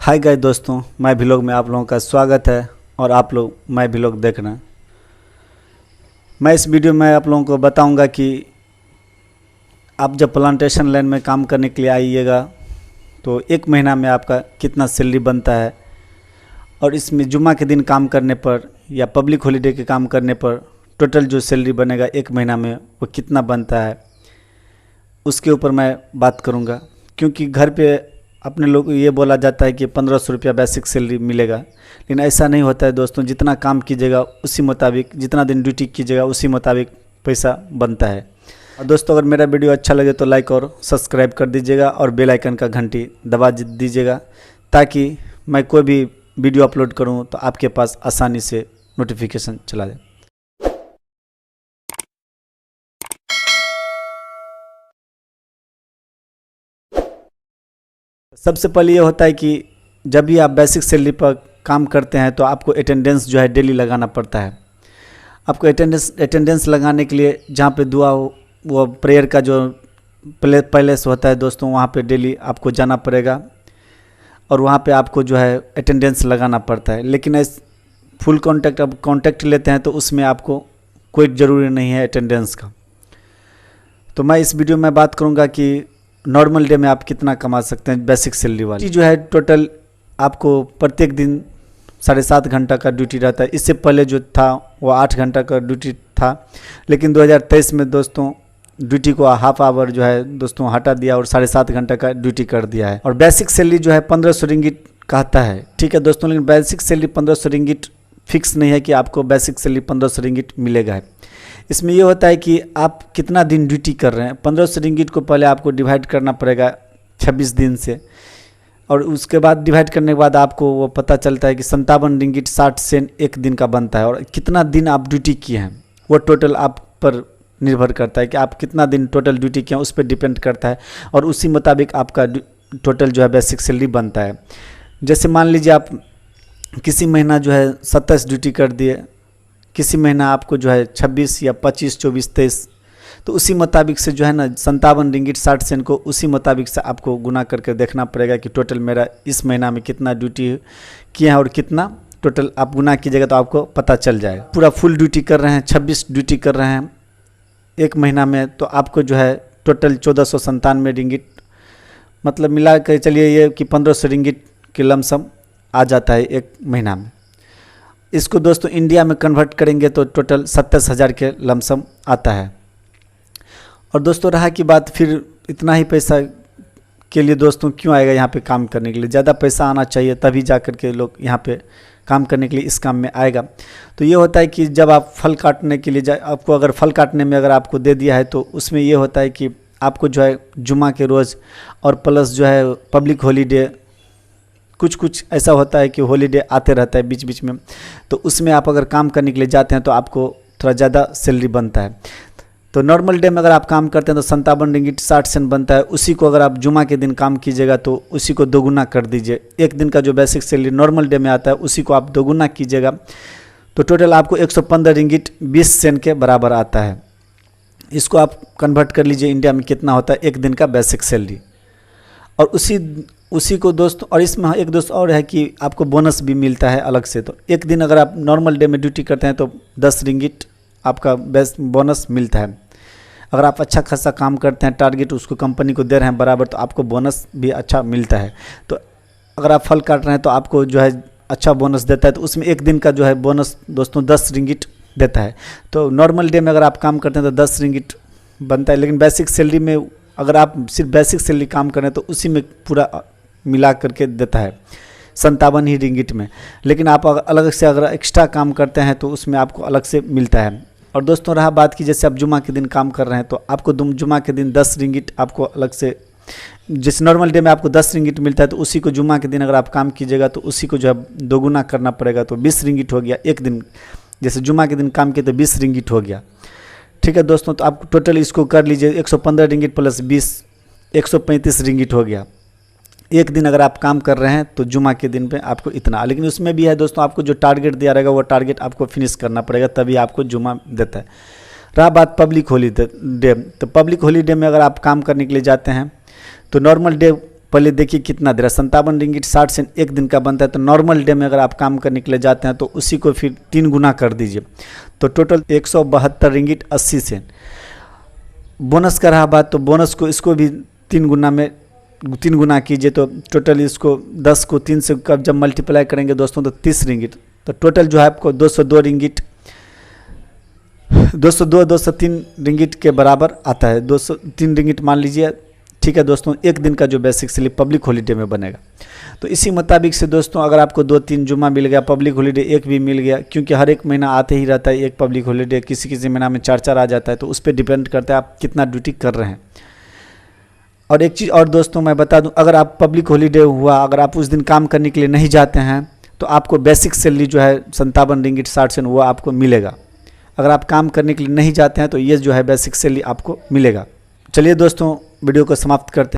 Hi guys दोस्तों, मैं vlog में आप लोगों का स्वागत है और आप लोग मैं व्लॉग देखना। मैं इस वीडियो में आप लोगों को बताऊंगा कि आप जब प्लांटेशन लाइन में काम करने के लिए आइएगा तो एक महीना में आपका कितना सैलरी बनता है और इसमें जुम्मा के दिन काम करने पर या पब्लिक हॉलीडे के काम करने पर टोटल जो सैलरी बनेगा एक महीना में वो कितना बनता है, उसके ऊपर मैं बात करूँगा। क्योंकि घर पे अपने लोग ये बोला जाता है कि 1500 रुपया बेसिक सैलरी मिलेगा, लेकिन ऐसा नहीं होता है दोस्तों। जितना काम कीजिएगा उसी मुताबिक, जितना दिन ड्यूटी कीजिएगा उसी मुताबिक पैसा बनता है। और दोस्तों, अगर मेरा वीडियो अच्छा लगे तो लाइक और सब्सक्राइब कर दीजिएगा और बेल आइकन का घंटी दबा दीजिएगा ताकि मैं कोई भी वीडियो अपलोड करूँ तो आपके पास आसानी से नोटिफिकेशन चला जाए। सबसे पहले ये होता है कि जब भी आप बेसिक सैलरी पर काम करते हैं तो आपको अटेंडेंस जो है डेली लगाना पड़ता है। आपको अटेंडेंस लगाने के लिए जहाँ पे दुआ वो प्रेयर का जो पैलेस होता है दोस्तों, वहाँ पे डेली आपको जाना पड़ेगा और वहाँ पे आपको जो है अटेंडेंस लगाना पड़ता है। लेकिन इस फुल कॉन्टैक्ट अब कॉन्टैक्ट लेते हैं तो उसमें आपको कोई ज़रूरी नहीं है अटेंडेंस का। तो मैं इस वीडियो में बात करूँगा कि नॉर्मल डे में आप कितना कमा सकते हैं बेसिक सैलरी वाली। जो है टोटल आपको प्रत्येक दिन 7.5 घंटा का ड्यूटी रहता है। इससे पहले जो था वो 8 घंटा का ड्यूटी था, लेकिन 2023 में दोस्तों ड्यूटी को हाफ आवर जो है दोस्तों हटा दिया और 7.5 घंटा का ड्यूटी कर दिया है। और बेसिक सैलरी जो है 1500 रिंगिट कहता है, ठीक है दोस्तों, लेकिन बेसिक सैलरी 1500 रिंगिट फिक्स नहीं है कि आपको बेसिक सैलरी 1500 रिंगिट मिलेगा है। इसमें ये होता है कि आप कितना दिन ड्यूटी कर रहे हैं। 1500 रिंगिट को पहले आपको डिवाइड करना पड़ेगा 26 दिन से, और उसके बाद डिवाइड करने के बाद आपको वो पता चलता है कि 57 रिंगिट 60 सेंट एक दिन का बनता है। और कितना दिन आप ड्यूटी किए हैं वो टोटल आप पर निर्भर करता है कि आप कितना दिन टोटल ड्यूटी किए हैं, उस पर डिपेंड करता है और उसी मुताबिक आपका टोटल जो है बेसिक सैलरी बनता है। जैसे मान लीजिए आप किसी महीना जो है 27 ड्यूटी कर दिए, किसी महीना आपको जो है 26 या 25, 24, 23, तो उसी मुताबिक से जो है ना 57 रिंगिट 60 सेंट को उसी मुताबिक से आपको गुना करके देखना पड़ेगा कि टोटल मेरा इस महीना में कितना ड्यूटी किए हैं और कितना टोटल आप गुना कीजिएगा तो आपको पता चल जाएगा। पूरा फुल ड्यूटी कर रहे हैं, 26 ड्यूटी कर रहे हैं एक महीना में, तो आपको जो है टोटल 1497 रिंगिट, मतलब मिला कर चलिए ये कि 1500 रिंगिट के लमसम आ जाता है एक महीना में। इसको दोस्तों इंडिया में कन्वर्ट करेंगे तो टोटल 27,000 के लमसम आता है। और दोस्तों रहा की बात फिर इतना ही पैसा के लिए दोस्तों क्यों आएगा यहाँ पे काम करने के लिए। ज़्यादा पैसा आना चाहिए तभी जा कर के लोग यहाँ पे काम करने के लिए इस काम में आएगा। तो ये होता है कि जब आप फल काटने के लिए आपको अगर फल काटने में अगर आपको दे दिया है तो उसमें ये होता है कि आपको जो है जुम्मा के रोज़ और प्लस जो है पब्लिक हॉलीडे, कुछ ऐसा होता है कि हॉलीडे आते रहता है बीच बीच में, तो उसमें आप अगर काम करने के लिए जाते हैं तो आपको थोड़ा ज़्यादा सैलरी बनता है। तो नॉर्मल डे में अगर आप काम करते हैं तो 57 रिंगिट 60 सेंट बनता है। उसी को अगर आप जुमा के दिन काम कीजिएगा तो उसी को दोगुना कर दीजिए। एक दिन का जो बेसिक सैलरी नॉर्मल डे में आता है उसी को आप दोगुना कीजिएगा तो टोटल आपको 115 रिंगिट 20 सेंट के बराबर आता है। इसको आप कन्वर्ट कर लीजिए इंडिया में कितना होता है एक दिन का बेसिक सैलरी। और उसी को दोस्तों, और इसमें एक दोस्त और है कि आपको बोनस भी मिलता है अलग से। तो एक दिन अगर आप नॉर्मल डे में ड्यूटी करते हैं तो 10 रिंगिट आपका बोनस मिलता है। अगर आप अच्छा खासा काम करते हैं, टारगेट उसको कंपनी को दे रहे हैं बराबर, तो आपको बोनस भी अच्छा मिलता है। तो अगर आप फल काट रहे हैं तो आपको जो है अच्छा बोनस देता है, तो उसमें एक दिन का जो है बोनस दोस्तों 10 रिंगिट देता है। तो नॉर्मल डे में अगर आप काम करते हैं तो 10 रिंगिट बनता है, लेकिन बेसिक सैलरी में अगर आप सिर्फ बेसिक सैलरी काम करें तो उसी में पूरा मिला करके देता है 57 ही रिंगिट में। लेकिन आप अलग से अगर एक्स्ट्रा काम करते हैं तो उसमें आपको अलग से मिलता है। और दोस्तों रहा बात की जैसे आप जुमा के दिन काम कर रहे हैं तो आपको जुमा के दिन 10 रिंगिट आपको अलग से, जिस नॉर्मल डे में आपको 10 रिंगिट मिलता है तो उसी को जुमा के दिन अगर आप काम कीजिएगा तो उसी को जो है दोगुना करना पड़ेगा, तो 20 रिंगिट हो गया एक दिन। जैसे जुमा के दिन काम किए तो 20 रिंगिट हो गया, ठीक है दोस्तों। तो आप टोटल इसको कर लीजिए 115 रिंगिट प्लस 20 135 रिंगिट हो गया। एक दिन अगर आप काम कर रहे हैं तो जुमा के दिन पे आपको इतना, लेकिन उसमें भी है दोस्तों आपको जो टारगेट दिया रहेगा वो टारगेट आपको फिनिश करना पड़ेगा तभी आपको जुमा देता है। रहा बात पब्लिक हॉलीडे, तो पब्लिक हॉलीडे में अगर आप काम करने के लिए जाते हैं तो नॉर्मल डे पहले देखिए कितना दे रहा है, 57 रिंगिट 60 सेंट एक दिन का बनता है। तो नॉर्मल डे में अगर आप काम करने के लिए जाते हैं तो उसी को फिर 3 गुना कर दीजिए, तो टोटल 172 रिंगिट 80 सेंट। बोनस का रहा बात, तो बोनस को इसको भी 3 गुना कीजिए, तो टोटल इसको 10 को 3 से जब मल्टीप्लाई करेंगे दोस्तों तो 30 रिंगिट, तो टोटल जो है आपको 202 रिंगिट 203 रिंगिट के बराबर आता है। 203 रिंगिट मान लीजिए, ठीक है दोस्तों, एक दिन का जो बेसिक स्लिप पब्लिक हॉलीडे में बनेगा। तो इसी मुताबिक से दोस्तों अगर आपको 2-3 जुम्मा मिल गया, पब्लिक हॉलीडे एक भी मिल गया, क्योंकि हर एक महीना आते ही रहता है एक पब्लिक हॉलीडे, किसी किसी महीना में 4-4 आ जाता है, तो उस पर डिपेंड करता है आप कितना ड्यूटी कर रहे हैं। और एक चीज़ और दोस्तों मैं बता दूं, अगर आप पब्लिक हॉलीडे हुआ, अगर आप उस दिन काम करने के लिए नहीं जाते हैं तो आपको बेसिक सैलरी जो है 57 रिंगिट 60 सेंट वो आपको मिलेगा। अगर आप काम करने के लिए नहीं जाते हैं तो ये जो है बेसिक सैलरी आपको मिलेगा। चलिए दोस्तों वीडियो को समाप्त करते हैं।